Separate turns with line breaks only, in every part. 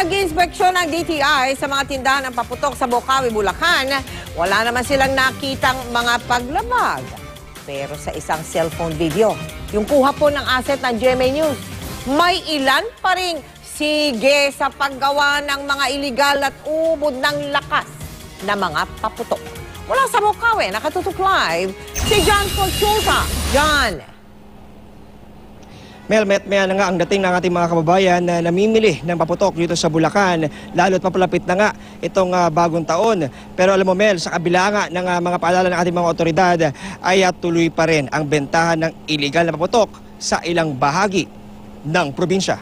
Nag-inspeksyon ng DTI sa mga tindahan ng paputok sa Bocaue, Bulacan. Wala naman silang nakitang mga paglabag. Pero sa isang cellphone video, yung kuha po ng asset ng GMA News, may ilan pa ring sige sa paggawa ng mga iligal at ubod ng lakas na mga paputok. Mula sa Bocaue, nakatutok live si John Consulta. John!
Mel, maya na nga ang dating ng ating mga kababayan na namimili ng paputok dito sa Bulacan. Lalo't papalapit na nga itong bagong taon. Pero alam mo Mel, sa kabila nga ng mga paalala ng ating mga otoridad ay tuloy pa rin ang bentahan ng iligal na paputok sa ilang bahagi ng probinsya.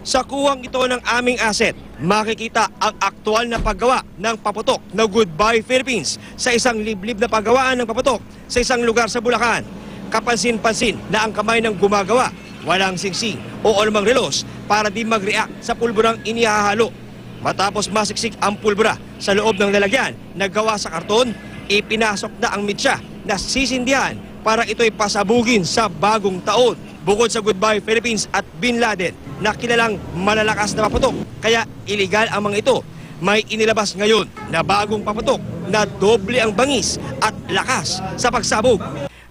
Sa kuwang ito ng aming asset, makikita ang aktual na paggawa ng paputok na Goodbye Philippines sa isang liblib na paggawaan ng paputok sa isang lugar sa Bulacan. Kapansin-pansin na ang kamay ng gumagawa, walang singsing o anumang relos para di mag-react sa pulburang inihahalo. Matapos masiksik ang pulbura sa loob ng lalagyan na gawa sa karton, ipinasok na ang mitya na sisindihan para ito'y pasabugin sa bagong taon. Bukod sa Goodbye Philippines at Bin Laden na kilalang malalakas na paputok, kaya iligal ang mga ito. May inilabas ngayon na bagong paputok na doble ang bangis at lakas sa pagsabog.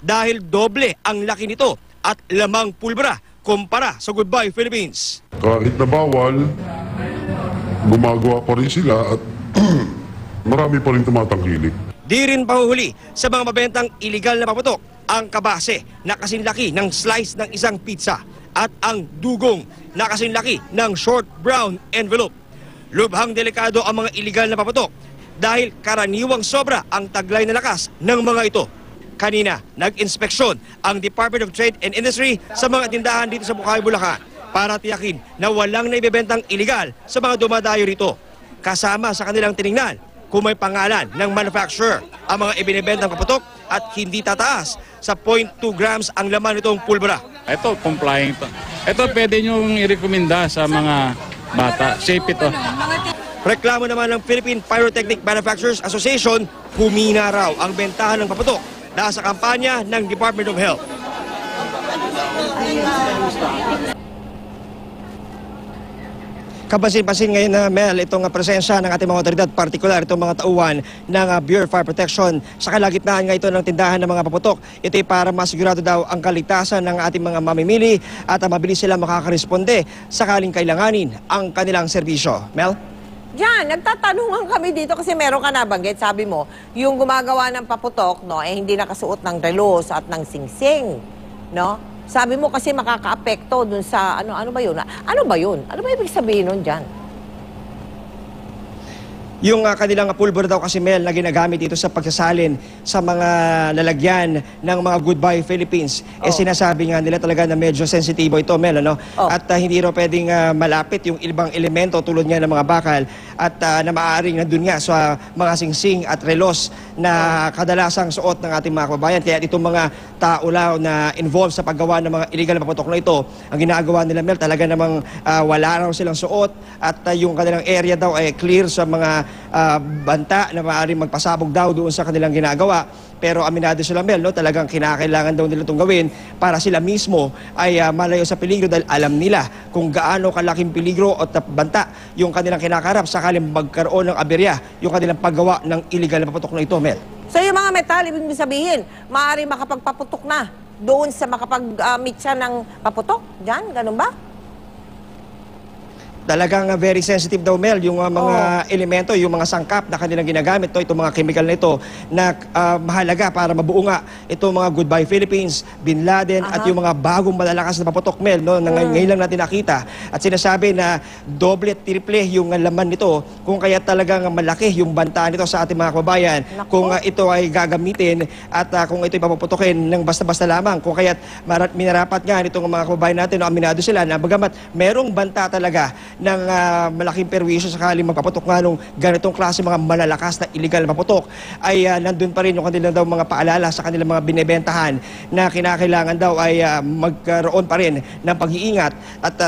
Dahil doble ang laki nito at lamang pulbura kumpara sa Goodbye Philippines.
Kahit na bawal, gumagawa pa rin sila at marami pa rin tumatangkilik.
Di rin pahuhuli sa mga mabentang iligal na paputok ang kabase na kasinlaki ng slice ng isang pizza at ang dugong na kasinlaki ng short brown envelope. Lubhang delikado ang mga iligal na paputok dahil karaniwang sobra ang taglay na lakas ng mga ito. Kanina, nag-inspeksyon ang Department of Trade and Industry sa mga tindahan dito sa Bocaue, Bulacan para tiyakin na walang naibebentang iligal sa mga dumadayo rito. Kasama sa kanilang tiningnan kung may pangalan ng manufacturer ang mga ibinibentang paputok at hindi tataas sa 0.2 grams ang laman nitong pulbura.
Ito, complying to. Ito pwede niyong i-recommenda sa mga bata. Safe ito.
Reklamo naman ng Philippine Pyrotechnic Manufacturers Association, humina raw ang bentahan ng paputok dahil sa kampanya ng Department of Health. Kapansin-pansin ngayon na Mel, itong presensya ng ating mga otoridad, partikular itong mga tauhan ng Bureau of Fire Protection sa kalagitnaan nga ito ng tindahan ng mga paputok. Ito ay para masigurado daw ang kaligtasan ng ating mga mamimili at mabilis sila makakaresponde sakaling kailanganin ang kanilang serbisyo. Mel?
Diyan, nagtatanungan kami dito kasi meron ka nabanggit, sabi mo, yung gumagawa ng paputok, no, hindi nakasuot ng relos at ng singsing, no? Sabi mo kasi makakaapekto dun sa, ano ba yun? Ano ba yun? Ano ba ibig sabihin nun dyan?
Yung kanilang pulbura daw kasi Mel na ginagamit dito sa pagsasalin sa mga lalagyan ng mga Goodbye Philippines. Sinasabi nga nila talaga na medyo sensitibo ito Mel, ano? At hindi raw pwedeng malapit yung ibang elemento tulad nga ng mga bakal at na maaaring nandun nga sa mga singsing at relos na kadalasang suot ng ating mga kababayan. Kaya itong mga tao na involved sa paggawa ng mga illegal na paputok na ito, ang ginagawa nila Mel talaga namang wala raw silang suot at yung kanilang area daw ay clear sa mga banta na maaaring magpasabog daw doon sa kanilang ginagawa. Pero aminado sila Mel, no? Talagang kinakailangan daw nila itong gawin para sila mismo ay malayo sa peligro dahil alam nila kung gaano kalaking peligro o banta yung kanilang kinakarap sakaling magkaroon ng aberya yung kanilang paggawa ng illegal na paputok na ito, Mel.
So yung mga metal, ibig sabihin, maaaring makapagpaputok na doon sa makapag-mitsa ng paputok? Diyan, ganun ba?
Talagang very sensitive daw Mel yung mga elemento, yung mga sangkap na kanilang ginagamit itong mga chemical na ito na mahalaga para mabuo nga itong mga Goodbye Philippines, Bin Laden at yung mga bagong malalakas na paputok Mel, no, na ngayon lang natin nakita. At sinasabi na doble at triple yung laman nito kung kaya talagang malaki yung banta nito sa ating mga kababayan kung ito ay gagamitin at kung ito ay papuputukin ng basta-basta lamang. Kung kaya minarapat nga nitong mga kababayan natin, no, aminado sila na bagamat merong banta talaga ng malaking perwisyo sakaling magpaputok nga nung ganitong klase mga malalakas na illegal na paputok, ay nandun pa rin yung kanilang daw mga paalala sa kanilang mga binebentahan na kinakailangan daw ay magkaroon pa rin ng pag-iingat. At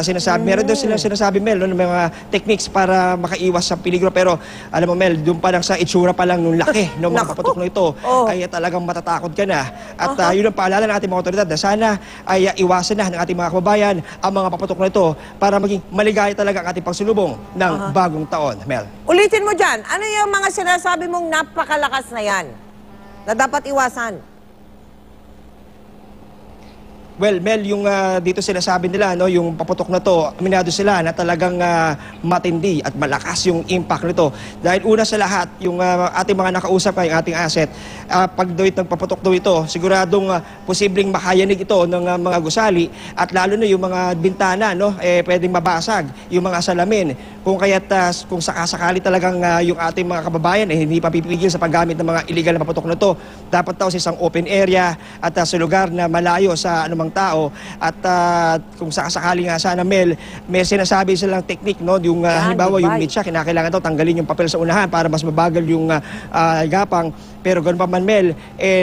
meron daw silang sinasabi, Mel, no, ng mga techniques para makaiwas sa peligro. Pero alam mo, Mel, doon pa lang sa itsura pa lang nung laki ng mga paputok na ito, ay talagang matatakot ka na. At yun ang paalala ng ating mga otoridad na sana ay iwasan na ng ating mga kababayan ang mga paputok na ito para maging maligaya talaga ang ating pagsulubong ng bagong taon. Mel.
Ulitin mo dyan, ano yung mga sinasabi mong napakalakas na yan na dapat iwasan?
Well, Mel, yung dito sinasabi nila, no, yung paputok na to, aminado sila na talagang matindi at malakas yung impact nito. Dahil una sa lahat, yung ating mga nakausap, yung ating asset, pag daw nagpaputok daw ito, siguradong posibleng makayanig ito ng mga gusali at lalo na yung mga bintana, no, pwedeng mabasag, yung mga salamin. Kung kaya't kung sakasakali talagang yung ating mga kababayan hindi pa pipigil sa paggamit ng mga illegal na paputok na to, dapat daw sa isang open area at sa lugar na malayo sa anumang tao. At kung sakasakali nga sana, Mel, may sinasabi silang technique, no, yung halimbawa yung mitsa, kinakailangan daw tanggalin yung papel sa unahan para mas mabagal yung gapang. Pero ganoon pa man, Mel,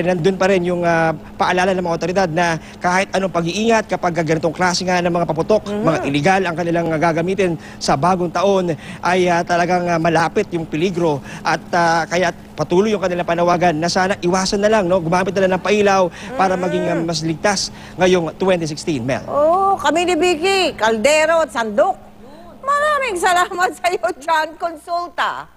nandun pa rin yung paalala ng mga otoridad na kahit anong pag-iingat kapag ganitong klase nga ng mga paputok, mga illegal ang kanilang gagamitin sa bagong taon, ay talagang malapit yung peligro. At kaya patuloy yung kanilang panawagan na sana iwasan na lang, no, gumamit na lang ng pailaw para maging mas ligtas ngayong 2016, Mel.
Kami ni Vicky, Caldero at Sandok. Maraming salamat sa iyo, John Consulta.